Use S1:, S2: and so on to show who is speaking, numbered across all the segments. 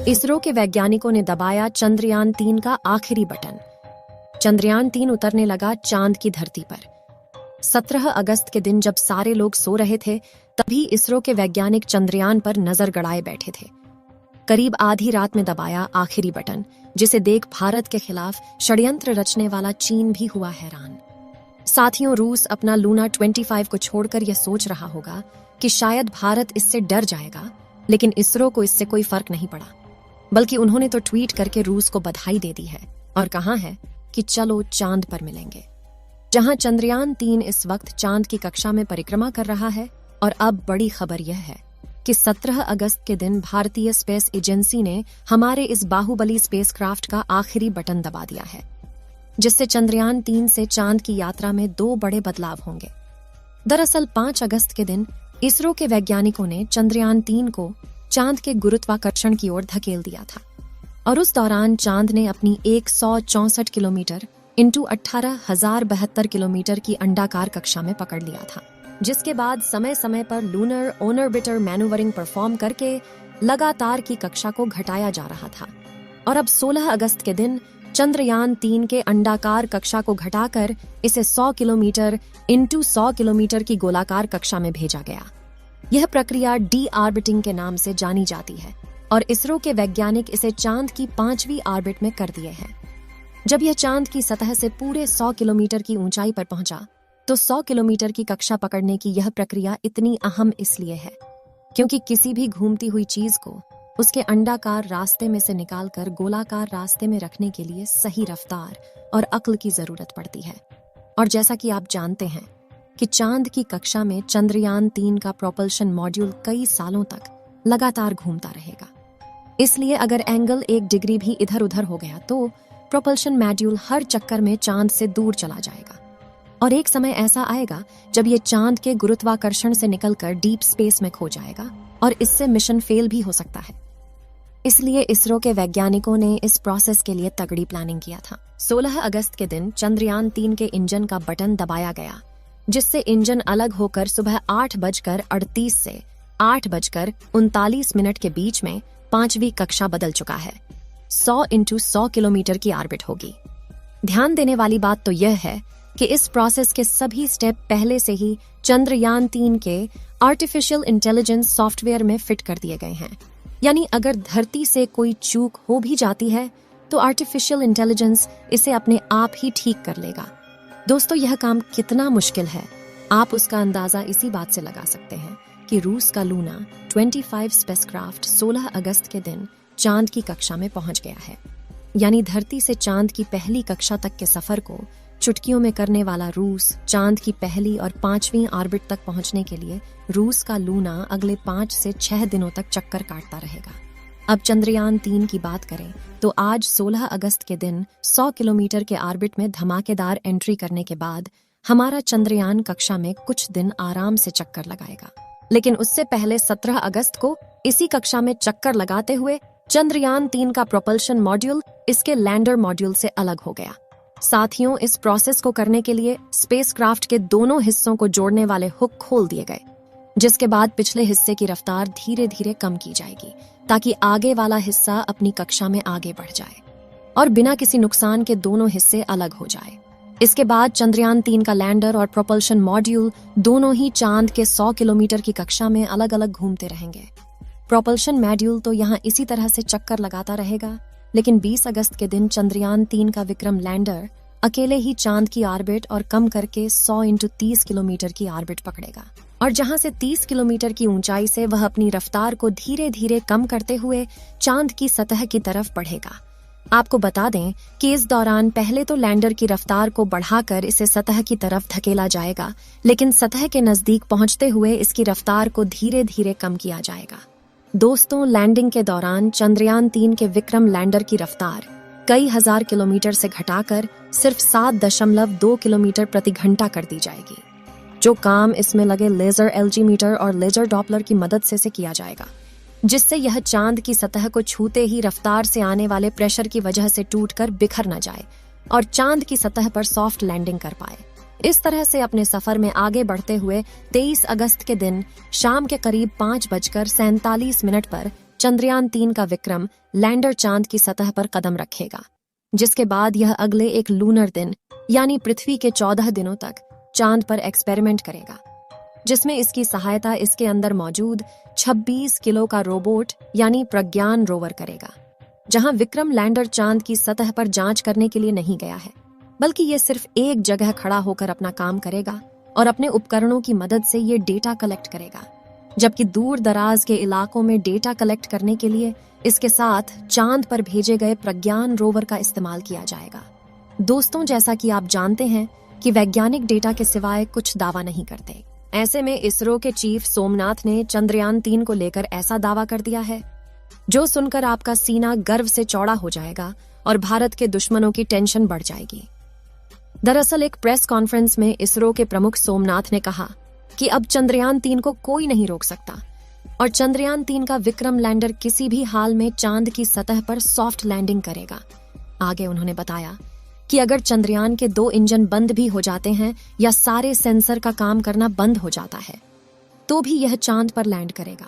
S1: इसरो के वैज्ञानिकों ने दबाया चंद्रयान-3 का आखिरी बटन। चंद्रयान-3 उतरने लगा चांद की धरती पर। 17 अगस्त के दिन जब सारे लोग सो रहे थे, तभी इसरो के वैज्ञानिक चंद्रयान पर नजर गड़ाए बैठे थे। करीब आधी रात में दबाया आखिरी बटन, जिसे देख भारत के खिलाफ षड्यंत्र रचने वाला चीन भी हुआ हैरान। साथियों, रूस अपना लूना 25 को छोड़कर यह सोच रहा होगा कि शायद भारत इससे डर जाएगा, लेकिन इसरो को इससे कोई फर्क नहीं पड़ा। बल्कि उन्होंने तो ट्वीट करके रूस को बधाई दे दी है और कहा है कि चलो चांद पर मिलेंगे। जहां चंद्रयान-3 इस वक्त चांद की कक्षा में परिक्रमा कर रहा है। और अब बड़ी खबर यह है कि 17 अगस्त के दिन भारतीय स्पेस एजेंसी ने हमारे इस बाहुबली स्पेसक्राफ्ट का आखिरी बटन दबा दिया है, जिससे चंद्रयान-3 से चांद की यात्रा में 2 बड़े बदलाव होंगे। दरअसल 5 अगस्त के दिन इसरो के वैज्ञानिकों ने चंद्रयान-3 को चांद के गुरुत्वाकर्षण की ओर धकेल दिया था और उस दौरान चांद ने अपनी 164 किलोमीटर इंटू 18,072 किलोमीटर की अंडाकार कक्षा में पकड़ लिया था, जिसके बाद समय समय पर लूनर ऑर्बिटर मैन्यूवरिंग परफॉर्म करके लगातार की कक्षा को घटाया जा रहा था। और अब 16 अगस्त के दिन चंद्रयान-3 के अंडाकार कक्षा को घटाकर इसे 100 किलोमीटर इंटू 100 किलोमीटर की गोलाकार कक्षा में भेजा गया। यह प्रक्रिया डी ऑर्बिटिंग के नाम से जानी जाती है और इसरो के वैज्ञानिक इसे चांद की 5वीं ऑर्बिट में कर दिए हैं। जब यह चांद की सतह से पूरे 100 किलोमीटर की ऊंचाई पर पहुंचा, तो 100 किलोमीटर की कक्षा पकड़ने की यह प्रक्रिया इतनी अहम इसलिए है क्योंकि किसी भी घूमती हुई चीज को उसके अंडाकार रास्ते में से निकालकर गोलाकार रास्ते में रखने के लिए सही रफ्तार और अक्ल की जरूरत पड़ती है। और जैसा कि आप जानते हैं कि चांद की कक्षा में चंद्रयान-3 का प्रोपल्शन मॉड्यूल कई सालों तक लगातार घूमता रहेगा। इसलिए अगर एंगल 1 डिग्री भी इधर उधर हो गया तो प्रोपल्शन मॉड्यूल हर चक्कर में चांद से दूर चला जाएगा। और एक समय ऐसा आएगा जब ये चांद के गुरुत्वाकर्षण से निकलकर डीप स्पेस में खो जाएगा और इससे मिशन फेल भी हो सकता है। इसलिए इसरो के वैज्ञानिकों ने इस प्रोसेस के लिए तगड़ी प्लानिंग किया था। 16 अगस्त के दिन चंद्रयान-3 के इंजन का बटन दबाया गया, जिससे इंजन अलग होकर सुबह 8:38 से 8:39 के बीच में 5वीं कक्षा बदल चुका है। 100 इंटू 100 किलोमीटर की ऑर्बिट होगी। ध्यान देने वाली बात तो यह है कि इस प्रोसेस के सभी स्टेप पहले से ही चंद्रयान-3 के आर्टिफिशियल इंटेलिजेंस सॉफ्टवेयर में फिट कर दिए गए हैं। यानी अगर धरती से कोई चूक हो भी जाती है तो आर्टिफिशियल इंटेलिजेंस इसे अपने आप ही ठीक कर लेगा। दोस्तों, यह काम कितना मुश्किल है आप उसका अंदाजा इसी बात से लगा सकते हैं कि रूस का लूना 25 स्पेसक्राफ्ट 16 अगस्त के दिन चांद की कक्षा में पहुंच गया है। यानी धरती से चांद की पहली कक्षा तक के सफर को चुटकियों में करने वाला रूस चांद की पहली और 5वीं ऑर्बिट तक पहुंचने के लिए रूस का लूना अगले 5 से 6 दिनों तक चक्कर काटता रहेगा। अब चंद्रयान-3 की बात करें तो आज 16 अगस्त के दिन 100 किलोमीटर के ऑर्बिट में धमाकेदार एंट्री करने के बाद हमारा चंद्रयान कक्षा में कुछ दिन आराम से चक्कर लगाएगा। लेकिन उससे पहले 17 अगस्त को इसी कक्षा में चक्कर लगाते हुए चंद्रयान-3 का प्रोपल्शन मॉड्यूल इसके लैंडर मॉड्यूल से अलग हो गया। साथियों, इस प्रोसेस को करने के लिए स्पेसक्राफ्ट के दोनों हिस्सों को जोड़ने वाले हुक खोल दिए गए, जिसके बाद पिछले हिस्से की रफ्तार धीरे धीरे कम की जाएगी ताकि आगे वाला हिस्सा अपनी कक्षा में आगे बढ़ जाए और बिना किसी नुकसान के दोनों हिस्से अलग हो जाए। इसके बाद चंद्रयान-3 का लैंडर और प्रोपल्शन मॉड्यूल दोनों ही चांद के 100 किलोमीटर की कक्षा में अलग अलग घूमते रहेंगे। प्रोपल्शन मॉड्यूल तो यहाँ इसी तरह से चक्कर लगाता रहेगा, लेकिन 20 अगस्त के दिन चंद्रयान-3 का विक्रम लैंडर अकेले ही चांद की ऑर्बिट और कम करके 100 इंटू 30 किलोमीटर की ऑर्बिट पकड़ेगा और जहां से 30 किलोमीटर की ऊंचाई से वह अपनी रफ्तार को धीरे धीरे कम करते हुए चांद की सतह की तरफ बढ़ेगा। आपको बता दें कि इस दौरान पहले तो लैंडर की रफ्तार को बढ़ाकर इसे सतह की तरफ धकेला जाएगा, लेकिन सतह के नजदीक पहुंचते हुए इसकी रफ्तार को धीरे धीरे कम किया जाएगा। दोस्तों, लैंडिंग के दौरान चंद्रयान-3 के विक्रम लैंडर की रफ्तार कई हजार किलोमीटर से घटाकर सिर्फ 7.2 किलोमीटर प्रति घंटा कर दी जाएगी, जो काम इसमें लगे लेजर एल्टीमीटर और लेजर डॉपलर की मदद से किया जाएगा, जिससे यह चांद की सतह को छूते ही रफ्तार से आने वाले प्रेशर की वजह से टूटकर बिखर न जाए और चांद की सतह पर सॉफ्ट लैंडिंग कर पाए। इस तरह से अपने सफर में आगे बढ़ते हुए 23 अगस्त के दिन शाम के करीब 5:47 पर चंद्रयान-3 का विक्रम लैंडर चांद की सतह पर कदम रखेगा, जिसके बाद यह अगले एक लूनर दिन यानी पृथ्वी के 14 दिनों तक चांद पर एक्सपेरिमेंट करेगा, जिसमें इसकी सहायता इसके अंदर मौजूद 26 किलो का रोबोट यानी प्रज्ञान रोवर करेगा। जहां विक्रम लैंडर चांद की सतह पर जांच करने के लिए नहीं गया है, बल्कि ये सिर्फ एक जगह खड़ा होकर अपना काम करेगा और अपने उपकरणों की मदद से ये डेटा कलेक्ट करेगा, जबकि दूर दराज के इलाकों में डेटा कलेक्ट करने के लिए इसके साथ चांद पर भेजे गए प्रज्ञान रोवर का इस्तेमाल किया जाएगा। दोस्तों, जैसा कि आप जानते हैं कि वैज्ञानिक डेटा के सिवाय कुछ दावा नहीं करते। ऐसे में इसरो के चीफ सोमनाथ ने चंद्रयान-3 को लेकर ऐसा दावा कर दिया है जो सुनकर आपका सीना गर्व से चौड़ा हो जाएगा और भारत के दुश्मनों की टेंशन बढ़ जाएगी। दरअसल एक प्रेस कॉन्फ्रेंस में इसरो के प्रमुख सोमनाथ ने कहा कि अब चंद्रयान-3 को कोई नहीं रोक सकता और चंद्रयान-3 का विक्रम लैंडर किसी भी हाल में चांद की सतह पर सॉफ्ट लैंडिंग करेगा। आगे उन्होंने बताया कि अगर चंद्रयान के 2 इंजन बंद भी हो जाते हैं या सारे सेंसर का काम करना बंद हो जाता है, तो भी यह चांद पर लैंड करेगा,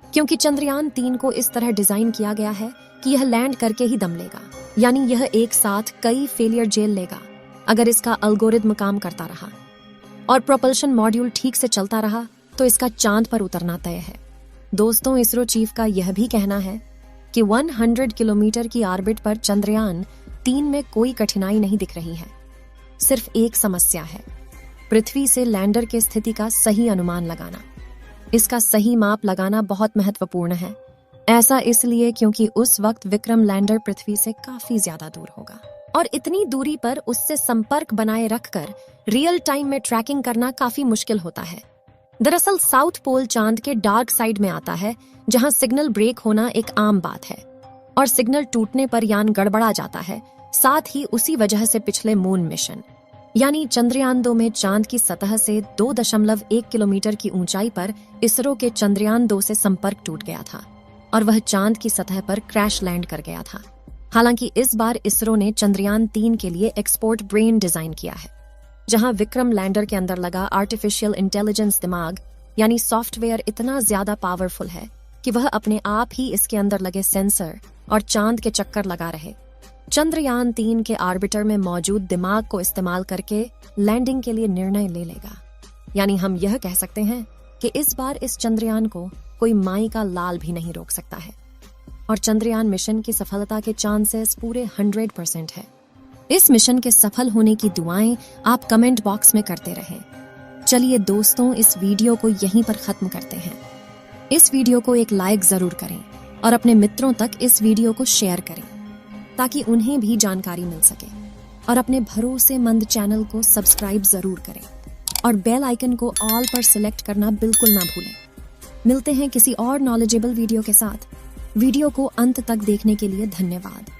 S1: क्योंकि चंद्रयान-3 को इस तरह डिजाइन किया गया है कि यह लैंड करके ही दम लेगा, यानी यह एक साथ कई फेलियर झेल लेगा अगर इसका एल्गोरिथम काम करता रहा और प्रोपल्शन मॉड्यूल ठीक से चलता रहा तो इसका चांद पर उतरना तय है। दोस्तों, इसरो चीफ का यह भी कहना है कि 100 किलोमीटर की ऑर्बिट पर चंद्रयान-3 में कोई कठिनाई नहीं दिख रही है। सिर्फ एक समस्या है, पृथ्वी से लैंडर के स्थिति का सही अनुमान लगाना। इसका सही माप लगाना बहुत महत्वपूर्ण है। ऐसा इसलिए क्योंकि उस वक्त विक्रम लैंडर पृथ्वी से काफी ज्यादा दूर होगा और इतनी दूरी पर उससे संपर्क बनाए रखकर रियल टाइम में ट्रैकिंग करना काफी मुश्किल होता है। दरअसल साउथ पोल चांद के डार्क साइड में आता है, जहां सिग्नल ब्रेक होना एक आम बात है और सिग्नल टूटने पर यान गड़बड़ा जाता है। साथ ही उसी वजह से पिछले मून मिशन यानी चंद्रयान-2 में चांद की सतह से 2.1 किलोमीटर की ऊंचाई पर इसरो के चंद्रयान-2 से संपर्क टूट गया था और वह चांद की सतह पर क्रैश लैंड कर गया था। हालांकि इस बार इसरो ने चंद्रयान-3 के लिए एक्सपोर्ट ब्रेन डिजाइन किया है, जहां विक्रम लैंडर के अंदर लगा आर्टिफिशियल इंटेलिजेंस दिमाग यानी सॉफ्टवेयर इतना ज्यादा पावरफुल है कि वह अपने आप ही इसके अंदर लगे सेंसर और चांद के चक्कर लगा रहे। चंद्रयान-3 के ऑर्बिटर में मौजूद दिमाग को इस्तेमाल करके लैंडिंग के लिए निर्णय ले लेगा। यानी हम यह कह सकते हैं कि इस बार इस चंद्रयान को कोई माई का लाल भी नहीं रोक सकता है और चंद्रयान मिशन की सफलता के चांसेस पूरे 100% है। इस मिशन के सफल होने की दुआएं आप कमेंट बॉक्स में करते रहें। चलिए दोस्तों, इस वीडियो को यहीं पर खत्म करते हैं। इस वीडियो को एक लाइक जरूर करें और अपने मित्रों तक इस वीडियो को शेयर करें ताकि उन्हें भी जानकारी मिल सके, और अपने भरोसेमंद चैनल को सब्सक्राइब जरूर करें और बेल आइकन को ऑल पर सिलेक्ट करना बिल्कुल ना भूलें। मिलते हैं किसी और नॉलेजेबल वीडियो के साथ। वीडियो को अंत तक देखने के लिए धन्यवाद।